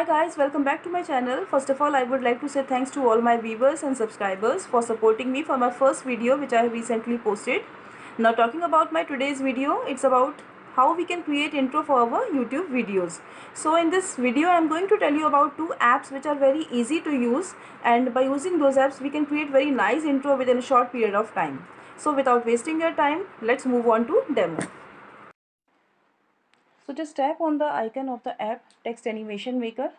Hi guys, welcome back to my channel. First of all, I would like to say thanks to all my viewers and subscribers for supporting me for my first video which I have recently posted. Now talking about my today's video, it's about how we can create intro for our YouTube videos. So in this video, I am going to tell you about two apps which are very easy to use, and by using those apps, we can create very nice intro within a short period of time. So without wasting your time, let's move on to demo. So just tap on the icon of the app text animation maker.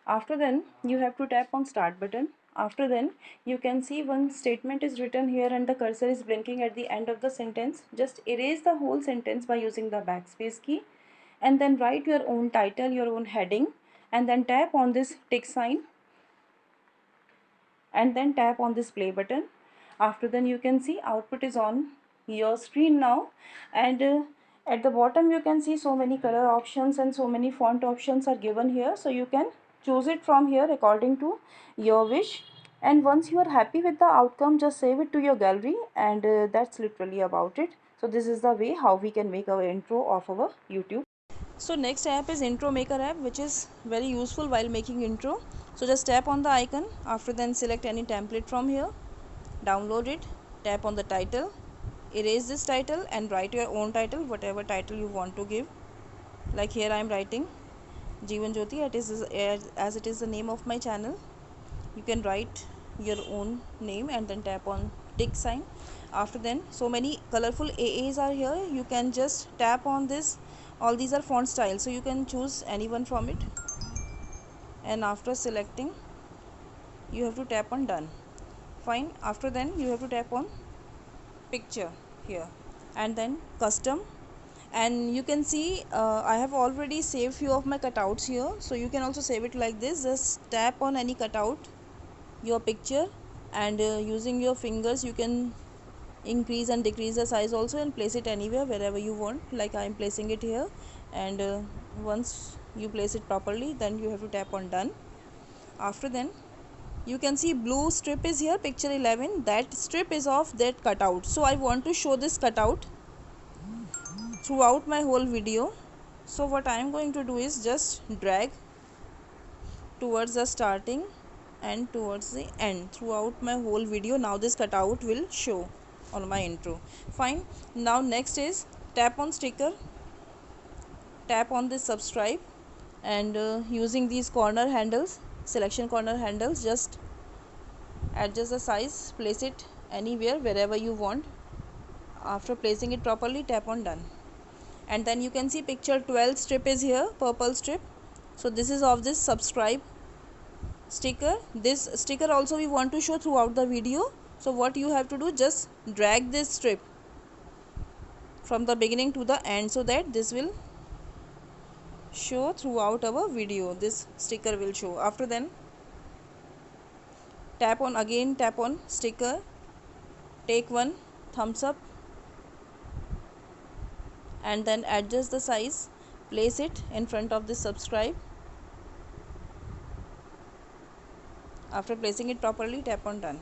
After then you have to tap on start button. After then you can see one statement is written here and the cursor is blinking at the end of the sentence. Just erase the whole sentence by using the backspace key and then write your own title, your own heading, and then tap on this tick sign and then tap on this play button. After then you can see output is on your screen now, and at the bottom you can see so many color options and so many font options are given here, so you can choose it from here according to your wish. And once you are happy with the outcome, just save it to your gallery, and that's literally about it. So this is the way how we can make our intro of our YouTube. So next app is intro maker app, which is very useful while making intro. So just tap on the icon. After then select any template from here, download it, tap on the title, erase this title and write your own title, whatever title you want to give. Like here I am writing Jeevan Jyoti, as it is the name of my channel. You can write your own name and then tap on tick sign. After then so many colorful AAs are here. You can just tap on this. All these are font styles, so you can choose any one from it, and after selecting you have to tap on done. Fine. After then you have to tap on picture here and then custom, and you can see I have already saved few of my cutouts here, so you can also save it like this. Just tap on any cutout, your picture, and using your fingers you can increase and decrease the size also and place it anywhere wherever you want. Like I am placing it here, and once you place it properly, then you have to tap on done. After then you can see blue strip is here, picture 11. That strip is of that cutout, so I want to show this cutout throughout my whole video. So what I am going to do is just drag towards the starting and towards the end throughout my whole video. Now this cutout will show on my intro. Fine. Now next is tap on sticker, tap on this subscribe, and using these corner handles, selection corner handles, just adjust the size, place it anywhere wherever you want. After placing it properly, tap on done, and then you can see picture 12 strip is here, purple strip. So this is of this subscribe sticker. This sticker also we want to show throughout the video. So what you have to do, just drag this strip from the beginning to the end so that this will show throughout our video. This sticker will show. After then tap on sticker, take one thumbs up and then adjust the size, place it in front of the subscribe. After placing it properly, tap on done.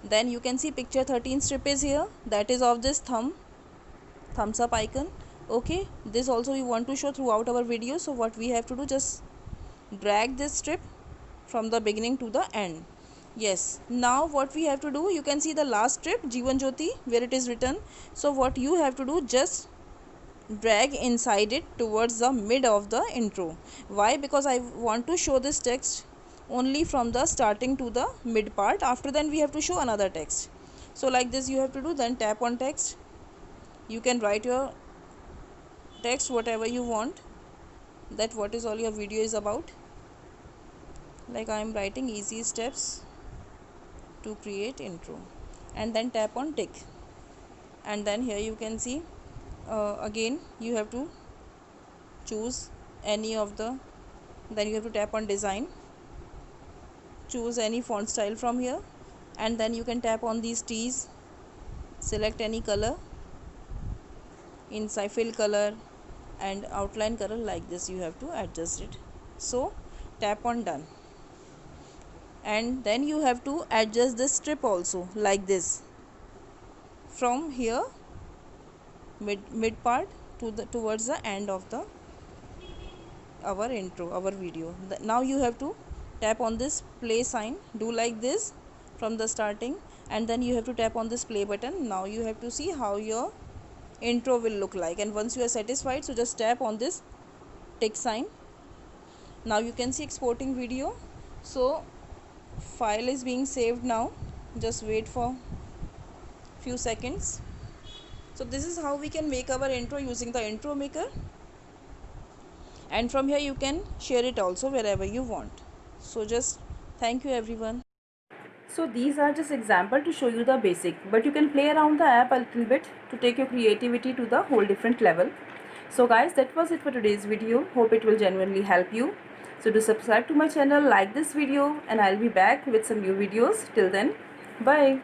Then you can see picture 13 strip is here, that is of this thumbs up icon. Okay, this also we want to show throughout our video. So what we have to do, just drag this strip from the beginning to the end. Yes, now what we have to do, you can see the last strip Jeevan Jyoti where it is written. So what you have to do, just drag inside it towards the mid of the intro. Why? Because I want to show this text only from the starting to the mid part. After then we have to show another text. So like this you have to do. Then tap on text. You can write your text whatever you want, that what is all your video is about. Like I am writing easy steps to create intro, and then tap on tick. And then here you can see again you have to choose any of the, then you have to tap on design, choose any font style from here, and then you can tap on these T's, select any color, inside fill color and outline color. Like this you have to adjust it. So tap on done, and then you have to adjust this strip also like this, from here mid part to the towards the end of the our intro, our video. Now you have to tap on this play sign, do like this from the starting, and then you have to tap on this play button. Now you have to see how your intro will look like, and once you are satisfied, so just tap on this tick sign. Now you can see exporting video. So file is being saved now, just wait for few seconds. So this is how we can make our intro using the intro maker, and from here you can share it also wherever you want. So just thank you everyone. So these are just example to show you the basic, but you can play around the app a little bit to take your creativity to the whole different level. So guys, that was it for today's video. Hope it will genuinely help you. So do subscribe to my channel, like this video, and I'll be back with some new videos. Till then, bye.